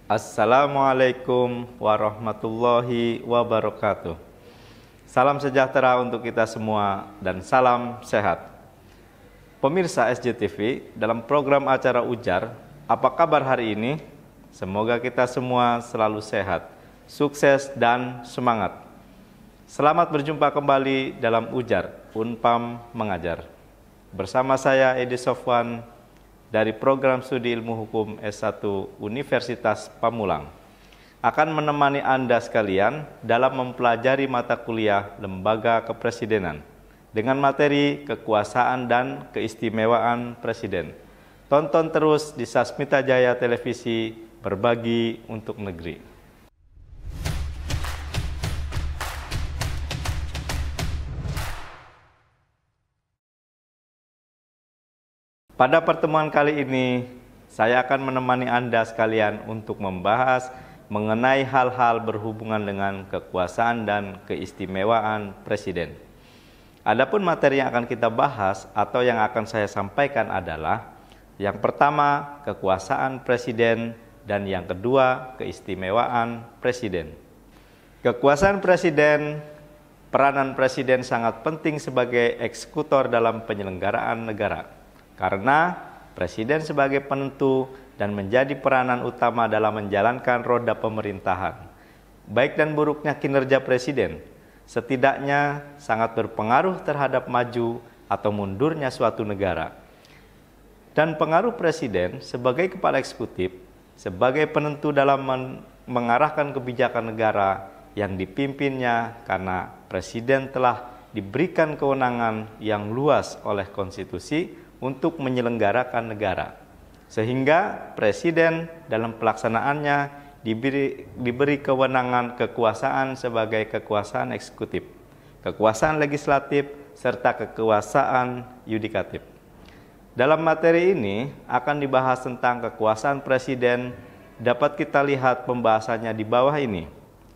Assalamualaikum warahmatullahi wabarakatuh. Salam sejahtera untuk kita semua dan salam sehat. Pemirsa SJTV, dalam program acara Ujar, apa kabar hari ini? Semoga kita semua selalu sehat, sukses dan semangat. Selamat berjumpa kembali dalam Ujar, Unpam Mengajar. Bersama saya Edi Sofwan dari Program Studi Ilmu Hukum S1 Universitas Pamulang akan menemani Anda sekalian dalam mempelajari mata kuliah Lembaga Kepresidenan dengan materi kekuasaan dan keistimewaan Presiden. Tonton terus di Sasmita Jaya Televisi, berbagi untuk negeri. Pada pertemuan kali ini, saya akan menemani Anda sekalian untuk membahas mengenai hal-hal berhubungan dengan kekuasaan dan keistimewaan Presiden. Adapun materi yang akan kita bahas atau yang akan saya sampaikan adalah yang pertama, kekuasaan Presiden, dan yang kedua, keistimewaan Presiden. Kekuasaan Presiden, peranan Presiden sangat penting sebagai eksekutor dalam penyelenggaraan negara. Karena Presiden sebagai penentu dan menjadi peranan utama dalam menjalankan roda pemerintahan. Baik dan buruknya kinerja Presiden setidaknya sangat berpengaruh terhadap maju atau mundurnya suatu negara. Dan pengaruh Presiden sebagai kepala eksekutif, sebagai penentu dalam mengarahkan kebijakan negara yang dipimpinnya karena Presiden telah diberikan kewenangan yang luas oleh konstitusi untuk menyelenggarakan negara, sehingga Presiden dalam pelaksanaannya diberi kewenangan kekuasaan sebagai kekuasaan eksekutif, kekuasaan legislatif, serta kekuasaan yudikatif. Dalam materi ini akan dibahas tentang kekuasaan Presiden. Dapat kita lihat pembahasannya di bawah ini.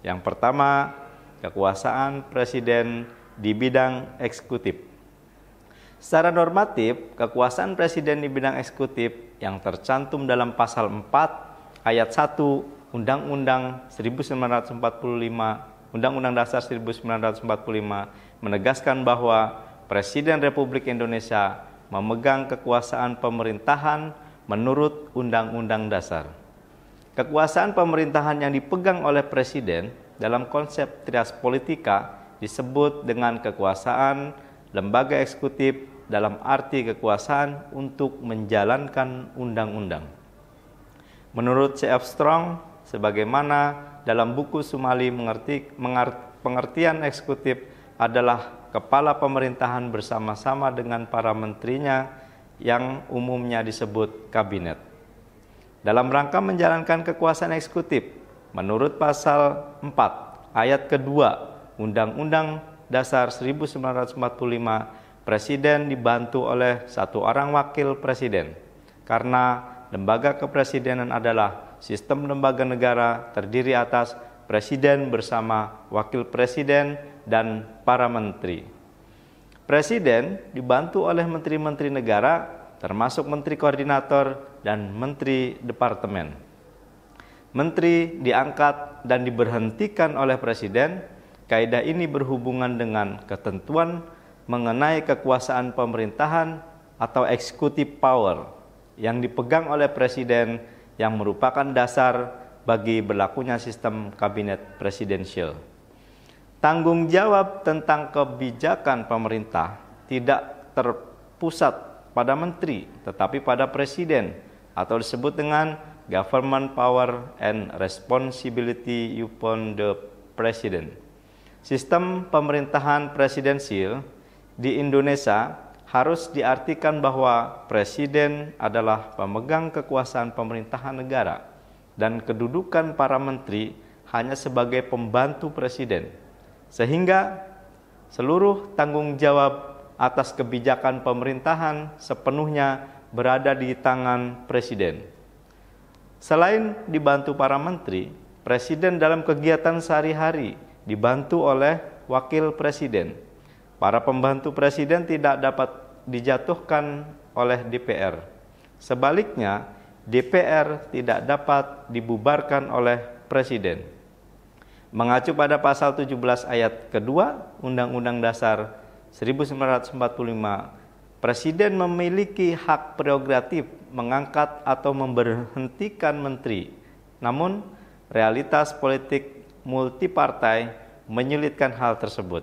Yang pertama, kekuasaan Presiden di bidang eksekutif. Secara normatif, kekuasaan Presiden di bidang eksekutif yang tercantum dalam pasal 4 ayat 1 Undang-Undang 1945, Undang-Undang Dasar 1945 menegaskan bahwa Presiden Republik Indonesia memegang kekuasaan pemerintahan menurut Undang-Undang Dasar. Kekuasaan pemerintahan yang dipegang oleh Presiden dalam konsep trias politika disebut dengan kekuasaan lembaga eksekutif dalam arti kekuasaan untuk menjalankan undang-undang. Menurut C.F. Strong, sebagaimana dalam buku Sumali pengertian eksekutif adalah kepala pemerintahan bersama-sama dengan para menterinya yang umumnya disebut kabinet. Dalam rangka menjalankan kekuasaan eksekutif, menurut pasal 4 ayat kedua Undang-Undang Dasar 1945, Presiden dibantu oleh satu orang wakil presiden. Karena lembaga kepresidenan adalah sistem lembaga negara terdiri atas presiden bersama wakil presiden dan para menteri. Presiden dibantu oleh menteri-menteri negara, termasuk menteri koordinator dan menteri departemen. Menteri diangkat dan diberhentikan oleh presiden. Kaidah ini berhubungan dengan ketentuan mengenai kekuasaan pemerintahan atau executive power yang dipegang oleh Presiden yang merupakan dasar bagi berlakunya sistem kabinet presidensial. Tanggung jawab tentang kebijakan pemerintah tidak terpusat pada menteri, tetapi pada Presiden atau disebut dengan government power and responsibility upon the President. Sistem pemerintahan presidensial di Indonesia harus diartikan bahwa Presiden adalah pemegang kekuasaan pemerintahan negara dan kedudukan para menteri hanya sebagai pembantu Presiden, sehingga seluruh tanggung jawab atas kebijakan pemerintahan sepenuhnya berada di tangan Presiden. Selain dibantu para menteri, Presiden dalam kegiatan sehari-hari dibantu oleh wakil presiden. Para pembantu presiden tidak dapat dijatuhkan oleh DPR. Sebaliknya, DPR tidak dapat dibubarkan oleh Presiden. Mengacu pada pasal 17 ayat kedua Undang-Undang Dasar 1945, Presiden memiliki hak prerogatif mengangkat atau memberhentikan menteri. Namun, realitas politik multipartai menyulitkan hal tersebut.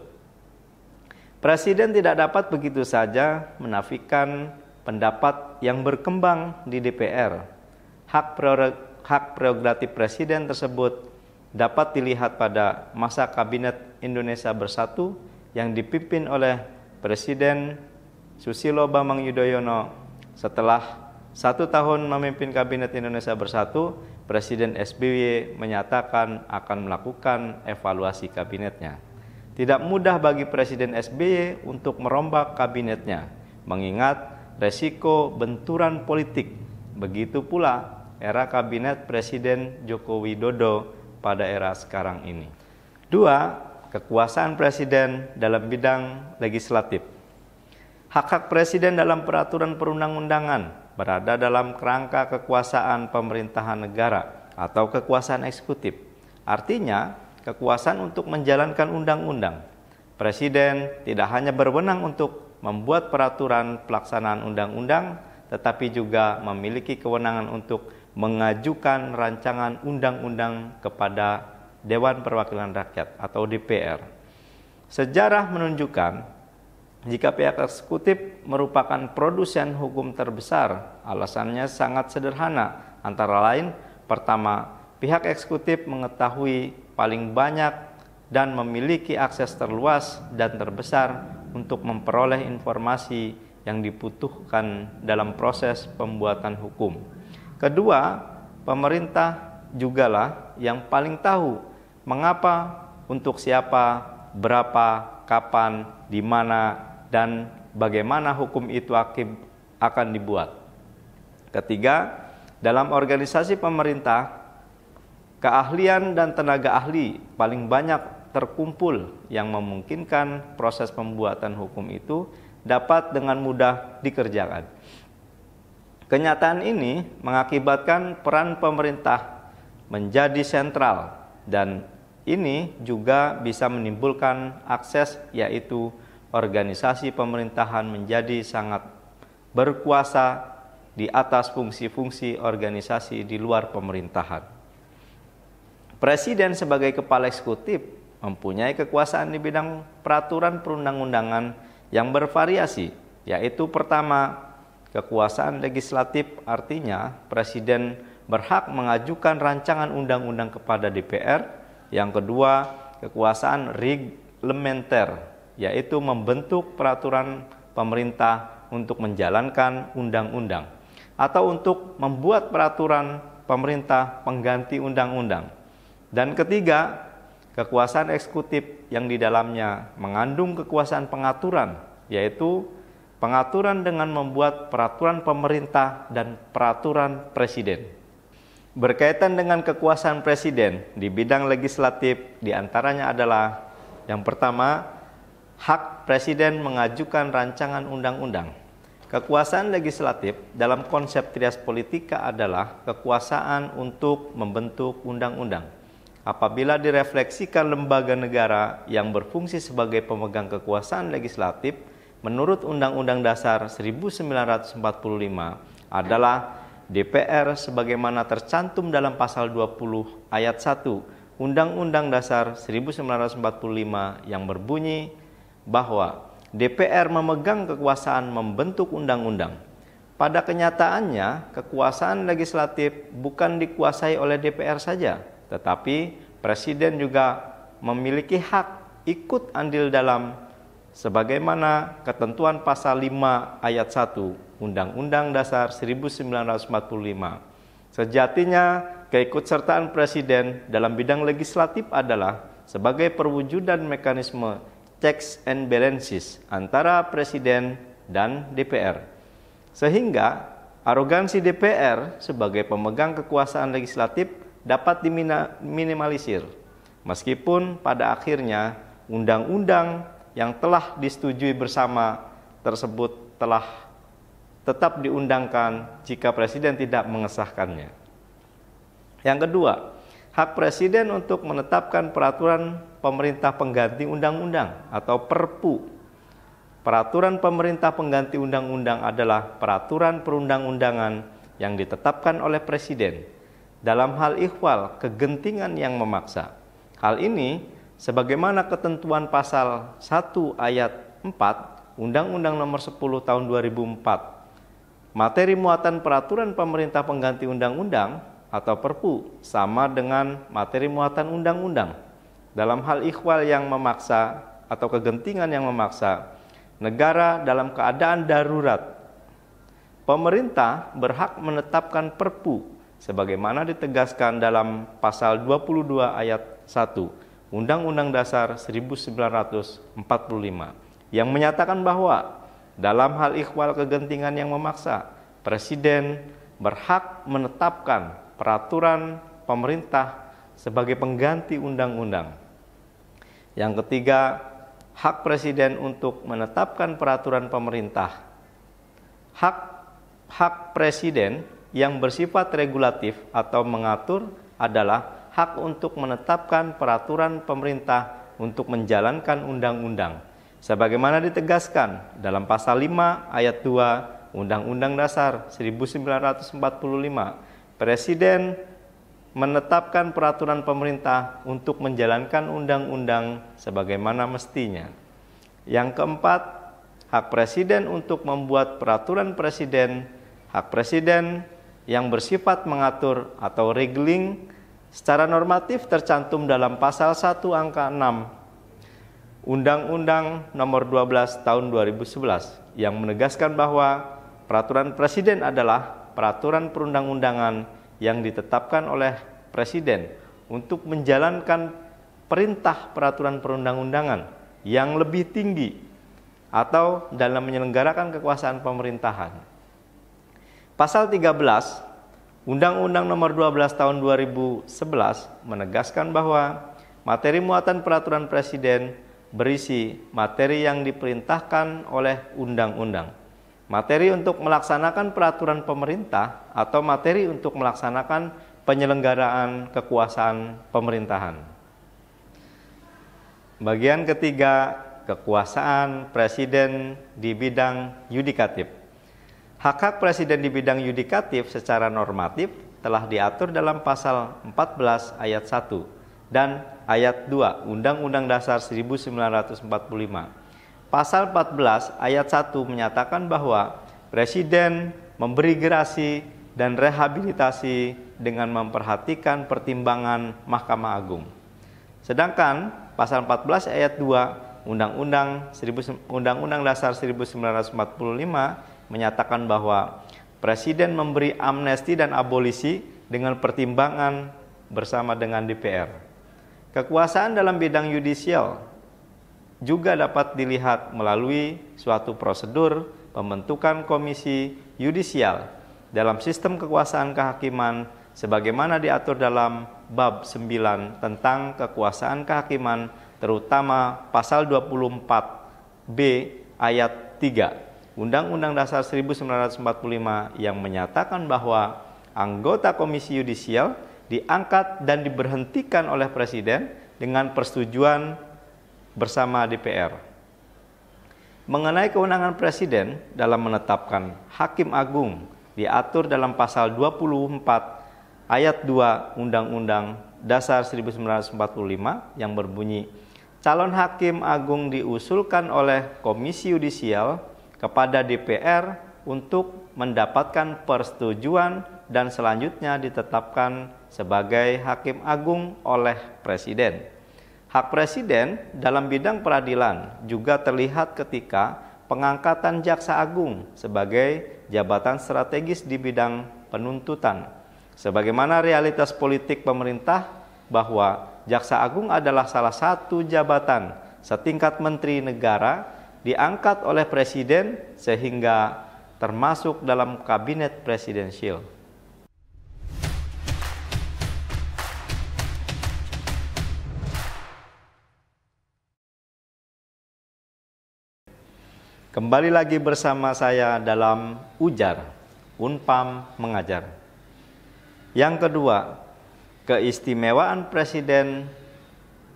Presiden tidak dapat begitu saja menafikan pendapat yang berkembang di DPR. Hak prerogatif Presiden tersebut dapat dilihat pada masa Kabinet Indonesia Bersatu yang dipimpin oleh Presiden Susilo Bambang Yudhoyono. Setelah 1 tahun memimpin Kabinet Indonesia Bersatu, Presiden SBY menyatakan akan melakukan evaluasi kabinetnya. Tidak mudah bagi Presiden SBY untuk merombak kabinetnya, mengingat resiko benturan politik. Begitu pula era Kabinet Presiden Joko Widodo pada era sekarang ini. 2. Kekuasaan Presiden dalam bidang legislatif. Hak-hak Presiden dalam peraturan perundang-undangan berada dalam kerangka kekuasaan pemerintahan negara atau kekuasaan eksekutif. Artinya, kekuasaan untuk menjalankan undang-undang. Presiden tidak hanya berwenang untuk membuat peraturan pelaksanaan undang-undang, tetapi juga memiliki kewenangan untuk mengajukan rancangan undang-undang kepada Dewan Perwakilan Rakyat atau DPR. Sejarah menunjukkan jika pihak eksekutif merupakan produsen hukum terbesar, alasannya sangat sederhana. Antara lain, pertama, pihak eksekutif mengetahui paling banyak dan memiliki akses terluas dan terbesar untuk memperoleh informasi yang dibutuhkan dalam proses pembuatan hukum. Kedua, pemerintah jugalah yang paling tahu mengapa, untuk siapa, berapa, kapan, di mana, dan bagaimana hukum itu akan dibuat. Ketiga, dalam organisasi pemerintah, keahlian dan tenaga ahli paling banyak terkumpul yang memungkinkan proses pembuatan hukum itu dapat dengan mudah dikerjakan. Kenyataan ini mengakibatkan peran pemerintah menjadi sentral, dan ini juga bisa menimbulkan akses, yaitu organisasi pemerintahan menjadi sangat berkuasa di atas fungsi-fungsi organisasi di luar pemerintahan. Presiden sebagai kepala eksekutif mempunyai kekuasaan di bidang peraturan perundang-undangan yang bervariasi, yaitu pertama, kekuasaan legislatif, artinya Presiden berhak mengajukan rancangan undang-undang kepada DPR. Yang kedua, kekuasaan reglementer, yaitu membentuk peraturan pemerintah untuk menjalankan undang-undang atau untuk membuat peraturan pemerintah pengganti undang-undang. Dan ketiga, kekuasaan eksekutif yang di dalamnya mengandung kekuasaan pengaturan, yaitu pengaturan dengan membuat peraturan pemerintah dan peraturan presiden. Berkaitan dengan kekuasaan presiden di bidang legislatif, diantaranya adalah yang pertama, hak presiden mengajukan rancangan undang-undang. Kekuasaan legislatif dalam konsep trias politika adalah kekuasaan untuk membentuk undang-undang. Apabila direfleksikan lembaga negara yang berfungsi sebagai pemegang kekuasaan legislatif, menurut Undang-Undang Dasar 1945 adalah DPR sebagaimana tercantum dalam pasal 20 ayat 1 Undang-Undang Dasar 1945 yang berbunyi bahwa DPR memegang kekuasaan membentuk undang-undang. Pada kenyataannya, kekuasaan legislatif bukan dikuasai oleh DPR saja, tetapi Presiden juga memiliki hak ikut andil dalam sebagaimana ketentuan pasal 5 ayat 1 Undang-Undang Dasar 1945. Sejatinya, keikutsertaan Presiden dalam bidang legislatif adalah sebagai perwujudan mekanisme checks and balances antara Presiden dan DPR. Sehingga arogansi DPR sebagai pemegang kekuasaan legislatif dapat diminimalisir. Meskipun pada akhirnya undang-undang yang telah disetujui bersama tersebut telah tetap diundangkan jika presiden tidak mengesahkannya. Yang kedua, hak presiden untuk menetapkan peraturan pemerintah pengganti undang-undang atau Perpu. Peraturan pemerintah pengganti undang-undang adalah peraturan perundang-undangan yang ditetapkan oleh presiden dalam hal ihwal kegentingan yang memaksa. Hal ini sebagaimana ketentuan pasal 1 ayat 4 Undang-Undang Nomor 10 Tahun 2004. Materi muatan peraturan pemerintah pengganti undang-undang atau Perpu sama dengan materi muatan undang-undang. Dalam hal ihwal yang memaksa atau kegentingan yang memaksa, negara dalam keadaan darurat, pemerintah berhak menetapkan Perpu sebagaimana ditegaskan dalam pasal 22 ayat 1 Undang-Undang Dasar 1945 yang menyatakan bahwa dalam hal ihwal kegentingan yang memaksa, presiden berhak menetapkan peraturan pemerintah sebagai pengganti undang-undang. Yang ketiga, hak presiden untuk menetapkan peraturan pemerintah. Hak presiden yang bersifat regulatif atau mengatur adalah hak untuk menetapkan peraturan pemerintah untuk menjalankan undang-undang. Sebagaimana ditegaskan dalam pasal 5 ayat 2 Undang-Undang Dasar 1945, presiden menetapkan peraturan pemerintah untuk menjalankan undang-undang sebagaimana mestinya. Yang keempat, hak presiden untuk membuat peraturan presiden. Hak presiden yang bersifat mengatur atau regeling secara normatif tercantum dalam pasal 1 angka 6 Undang-Undang Nomor 12 Tahun 2011 yang menegaskan bahwa peraturan presiden adalah peraturan perundang-undangan yang ditetapkan oleh presiden untuk menjalankan perintah peraturan perundang-undangan yang lebih tinggi atau dalam menyelenggarakan kekuasaan pemerintahan. Pasal 13 Undang-Undang Nomor 12 Tahun 2011 menegaskan bahwa materi muatan peraturan presiden berisi materi yang diperintahkan oleh undang-undang, materi untuk melaksanakan peraturan pemerintah, atau materi untuk melaksanakan penyelenggaraan kekuasaan pemerintahan. Bagian ketiga, kekuasaan presiden di bidang yudikatif. Hak-hak presiden di bidang yudikatif secara normatif telah diatur dalam pasal 14 ayat 1 dan ayat 2 Undang-Undang Dasar 1945. Pasal 14 ayat 1 menyatakan bahwa presiden memberi gerasi dan rehabilitasi dengan memperhatikan pertimbangan Mahkamah Agung. Sedangkan pasal 14 ayat 2 Undang-Undang Dasar 1945 menyatakan bahwa presiden memberi amnesti dan abolisi dengan pertimbangan bersama dengan DPR. Kekuasaan dalam bidang yudisial juga dapat dilihat melalui suatu prosedur pembentukan komisi yudisial dalam sistem kekuasaan kehakiman sebagaimana diatur dalam bab 9 tentang kekuasaan kehakiman, terutama pasal 24B ayat 3 Undang-Undang Dasar 1945 yang menyatakan bahwa anggota komisi yudisial diangkat dan diberhentikan oleh presiden dengan persetujuan bersama DPR. Mengenai kewenangan presiden dalam menetapkan hakim agung diatur dalam pasal 24 ayat 2 Undang-Undang Dasar 1945 yang berbunyi, calon hakim agung diusulkan oleh komisi yudisial kepada DPR untuk mendapatkan persetujuan dan selanjutnya ditetapkan sebagai hakim agung oleh presiden. Hak presiden dalam bidang peradilan juga terlihat ketika pengangkatan jaksa agung sebagai jabatan strategis di bidang penuntutan. Sebagaimana realitas politik pemerintah bahwa jaksa agung adalah salah satu jabatan setingkat menteri negara diangkat oleh presiden sehingga termasuk dalam kabinet presidensial. Kembali lagi bersama saya dalam Ujar, Unpam Mengajar. Yang kedua, keistimewaan presiden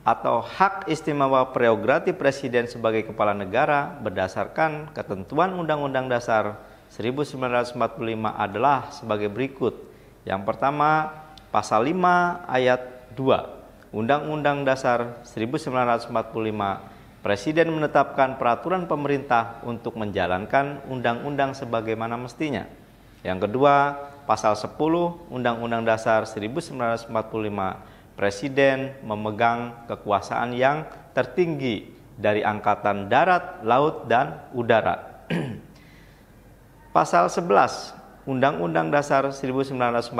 atau hak istimewa prerogatif presiden sebagai kepala negara berdasarkan ketentuan Undang-Undang Dasar 1945 adalah sebagai berikut. Yang pertama, pasal 5 ayat 2 Undang-Undang Dasar 1945, Presiden menetapkan peraturan pemerintah untuk menjalankan undang-undang sebagaimana mestinya. Yang kedua, pasal 10 Undang-Undang Dasar 1945, Presiden memegang kekuasaan yang tertinggi dari Angkatan Darat, Laut, dan Udara. Pasal 11 Undang-Undang Dasar 1945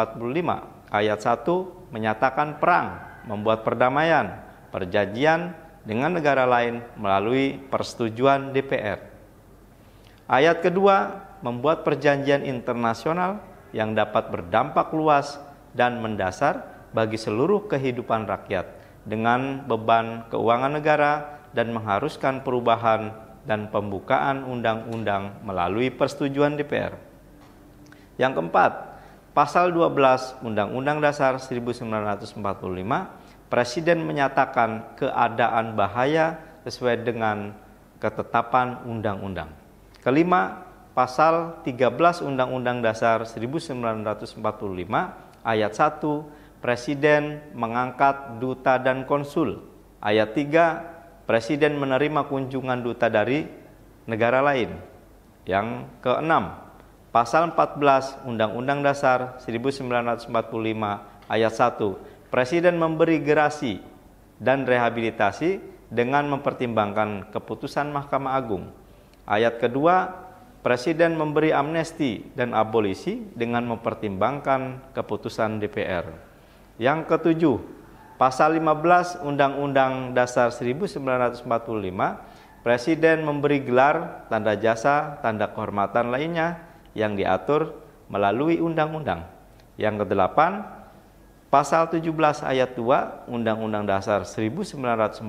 ayat 1 menyatakan perang, membuat perdamaian, perjanjian dengan negara lain melalui persetujuan DPR. Ayat kedua membuat perjanjian internasional yang dapat berdampak luas dan mendasar bagi seluruh kehidupan rakyat dengan beban keuangan negara dan mengharuskan perubahan dan pembukaan undang-undang melalui persetujuan DPR. Yang keempat, pasal 12 Undang-Undang Dasar 1945, Presiden menyatakan keadaan bahaya sesuai dengan ketetapan undang-undang. Kelima, pasal 13 Undang-Undang Dasar 1945 ayat 1, Presiden mengangkat duta dan konsul. Ayat 3, Presiden menerima kunjungan duta dari negara lain. Yang keenam, pasal 14 Undang-Undang Dasar 1945 ayat 1, Presiden memberi gerasi dan rehabilitasi dengan mempertimbangkan keputusan Mahkamah Agung. Ayat kedua, Presiden memberi amnesti dan abolisi dengan mempertimbangkan keputusan DPR. Yang ketujuh, pasal 15 Undang-Undang Dasar 1945, Presiden memberi gelar, tanda jasa, tanda kehormatan lainnya yang diatur melalui undang-undang. Yang kedelapan, pasal 17 ayat 2 Undang-Undang Dasar 1945,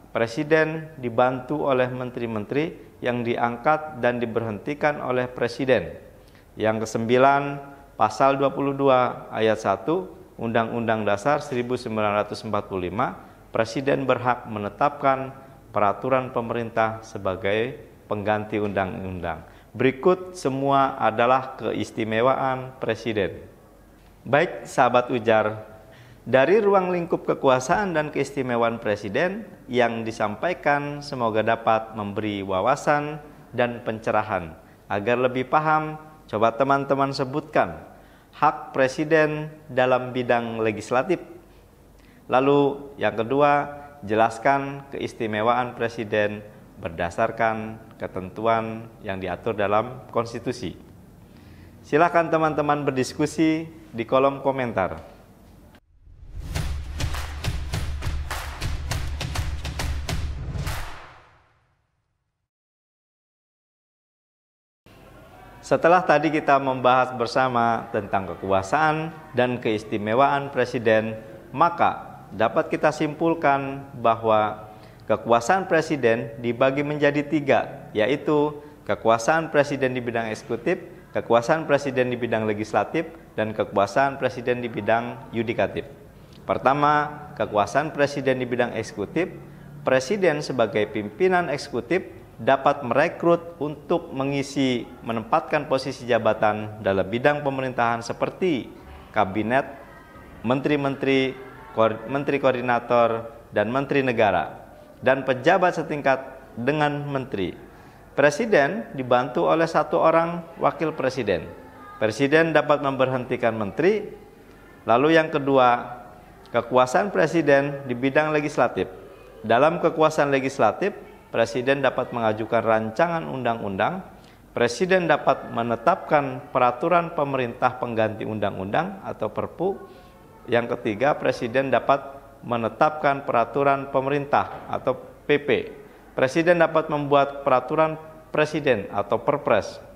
Presiden dibantu oleh menteri-menteri yang diangkat dan diberhentikan oleh Presiden. Yang kesembilan, pasal 22 ayat 1 Undang-Undang Dasar 1945, Presiden berhak menetapkan peraturan pemerintah sebagai pengganti undang-undang. Berikut semua adalah keistimewaan Presiden. Baik sahabat Ujar, dari ruang lingkup kekuasaan dan keistimewaan Presiden yang disampaikan semoga dapat memberi wawasan dan pencerahan. Agar lebih paham, coba teman-teman sebutkan hak Presiden dalam bidang legislatif. Lalu yang kedua, jelaskan keistimewaan Presiden berdasarkan ketentuan yang diatur dalam konstitusi. Silakan teman-teman berdiskusi di kolom komentar. Setelah tadi kita membahas bersama tentang kekuasaan dan keistimewaan Presiden, maka dapat kita simpulkan bahwa kekuasaan Presiden dibagi menjadi tiga, yaitu kekuasaan Presiden di bidang eksekutif, kekuasaan Presiden di bidang legislatif, dan kekuasaan Presiden di bidang yudikatif. Pertama, kekuasaan Presiden di bidang eksekutif. Presiden sebagai pimpinan eksekutif dapat merekrut untuk menempatkan posisi jabatan dalam bidang pemerintahan seperti kabinet, menteri-menteri, menteri koordinator, dan menteri negara, dan pejabat setingkat dengan menteri. Presiden dibantu oleh satu orang wakil presiden. Presiden dapat memberhentikan menteri. Lalu yang kedua, kekuasaan Presiden di bidang legislatif. Dalam kekuasaan legislatif, Presiden dapat mengajukan rancangan undang-undang. Presiden dapat menetapkan peraturan pemerintah pengganti undang-undang atau Perpu. Yang ketiga, Presiden dapat menetapkan peraturan pemerintah atau PP. Presiden dapat membuat peraturan Presiden atau Perpres.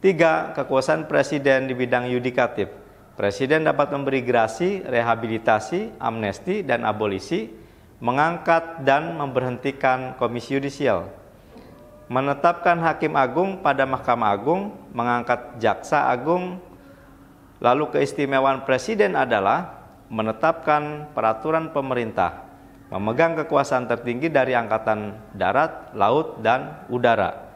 3. Kekuasaan Presiden di bidang yudikatif. Presiden dapat memberi gerasi, rehabilitasi, amnesti, dan abolisi, mengangkat dan memberhentikan komisi yudisial, menetapkan hakim agung pada Mahkamah Agung, mengangkat jaksa agung. Lalu keistimewaan presiden adalah menetapkan peraturan pemerintah, memegang kekuasaan tertinggi dari angkatan darat, laut, dan udara.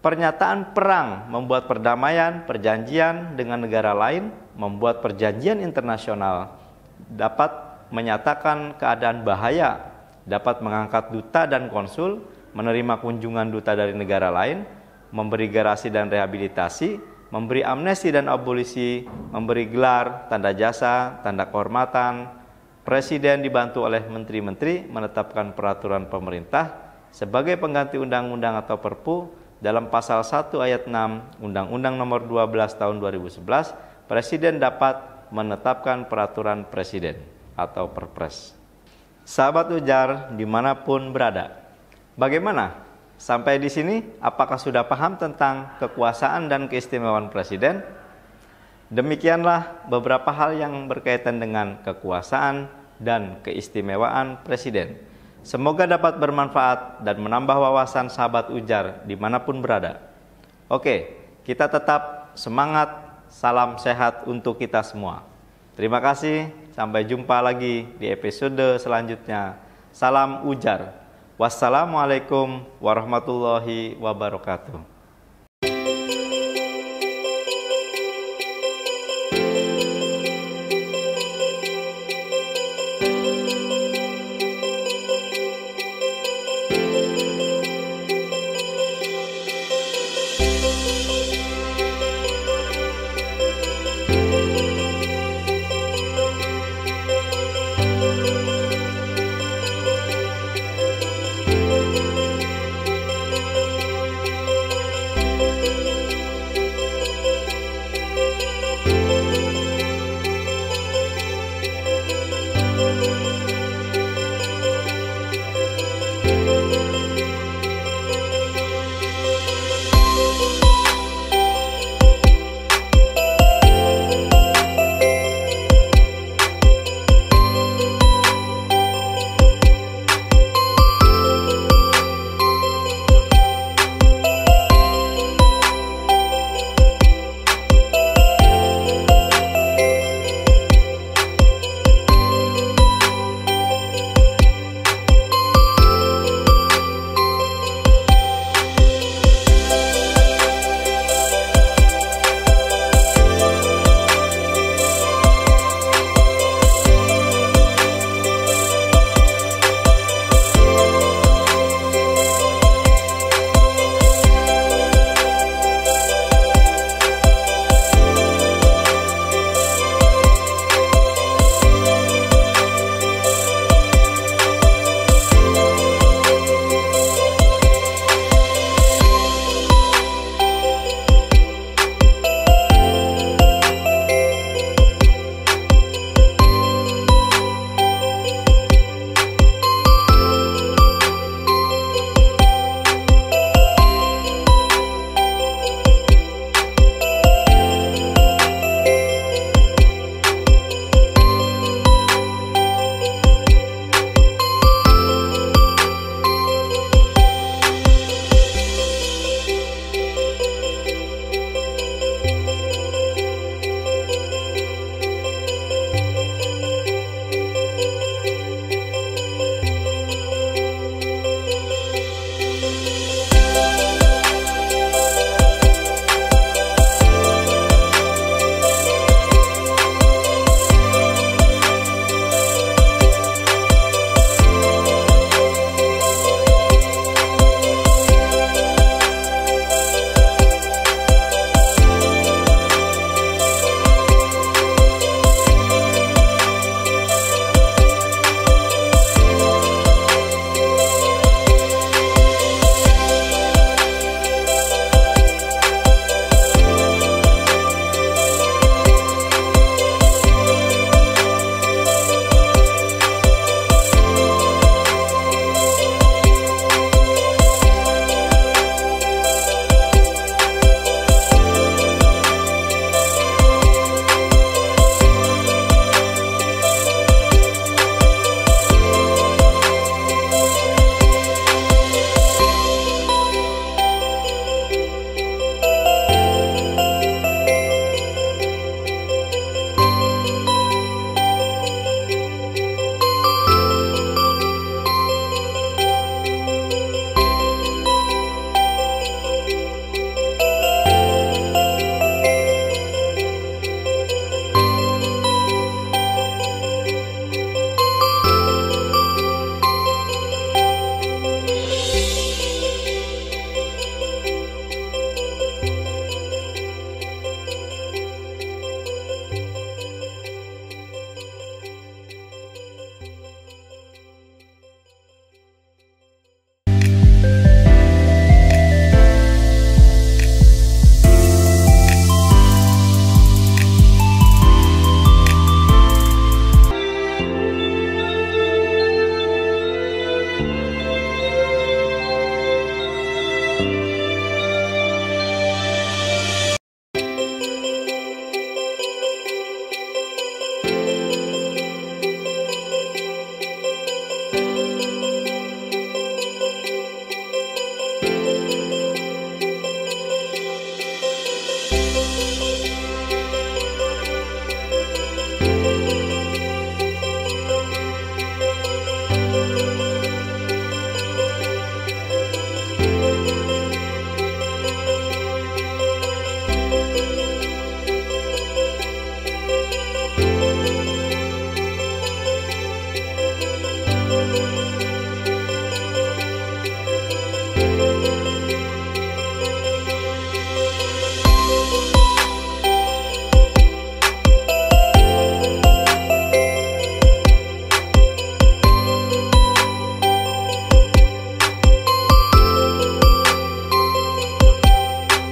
Pernyataan perang membuat perdamaian, perjanjian dengan negara lain, membuat perjanjian internasional, dapat menyatakan keadaan bahaya, dapat mengangkat duta dan konsul, menerima kunjungan duta dari negara lain, memberi garasi dan rehabilitasi, memberi amnesti dan abolisi, memberi gelar, tanda jasa, tanda kehormatan. Presiden dibantu oleh menteri-menteri menetapkan peraturan pemerintah sebagai pengganti undang-undang atau perpu. Dalam pasal 1 ayat 6 Undang-Undang Nomor 12 Tahun 2011, Presiden dapat menetapkan peraturan presiden atau perpres. Sahabat Ujar dimanapun berada, bagaimana? Sampai di sini, apakah sudah paham tentang kekuasaan dan keistimewaan presiden? Demikianlah beberapa hal yang berkaitan dengan kekuasaan dan keistimewaan presiden. Semoga dapat bermanfaat dan menambah wawasan sahabat Ujar dimanapun berada. Oke, kita tetap semangat, salam sehat untuk kita semua. Terima kasih, sampai jumpa lagi di episode selanjutnya. Salam Ujar. Wassalamualaikum warahmatullahi wabarakatuh.